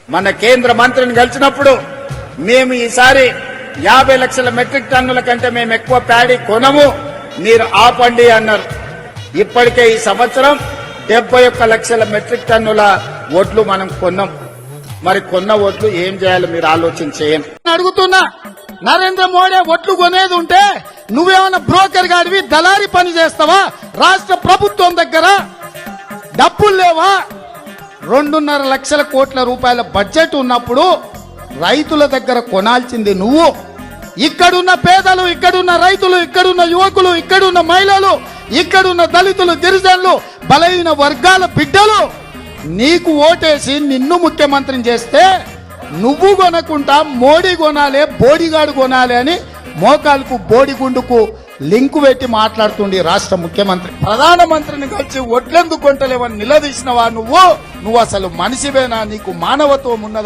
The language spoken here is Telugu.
మన కేంద్ర మంత్రిని కలిసినప్పుడు మేము ఈసారి 50 లక్షల మెట్రిక్ టన్నుల కంటే మేము ఎక్కువ ప్యాడీ కొనము, మీరు ఆపండి అన్నారు. ఇప్పటికే ఈ సంవత్సరం 71 లక్షల మెట్రిక్ టన్నుల ఓట్లు మనం కొన్నాం. మరి కొన్న ఓట్లు ఏం చేయాలో మీరు ఆలోచన చేయండి. అడుగుతున్నా, నరేంద్ర మోడీ ఓట్లు కొనేది ఉంటే నువ్వేమన్నా బ్రోకర్ గాడివి దళారీ పని చేస్తావా? రాష్ట్ర ప్రభుత్వం దగ్గర డబ్బులు లేవా? 2.5 లక్షల కోట్ల రూపాయల బడ్జెట్ ఉన్నప్పుడు రైతుల దగ్గర కొనాల్సింది నువ్వు. ఇక్కడున్న పేదలు, ఇక్కడున్న రైతులు, ఇక్కడున్న యువకులు, ఇక్కడున్న మహిళలు, ఇక్కడున్న దళితులు, గిరిజనులు, బలహీన వర్గాల బిడ్డలు నీకు ఓటేసి నిన్ను ముఖ్యమంత్రిని చేస్తే నువ్వు కొనకుండా మోడీ కొనాలి, బోడిగాడు కొనాలి అని మోకాలకు బోడిగుండుకు లింకు పెట్టి మాట్లాడుతుండే రాష్ట్ర ముఖ్యమంత్రి. ప్రధానమంత్రిని కలిసి ఒడ్లెందుకు కొంటలేవని నిలదీసినవా? నువ్వు అసలు మనిషివేనా? నీకు మానవత్వం ఉన్నదా?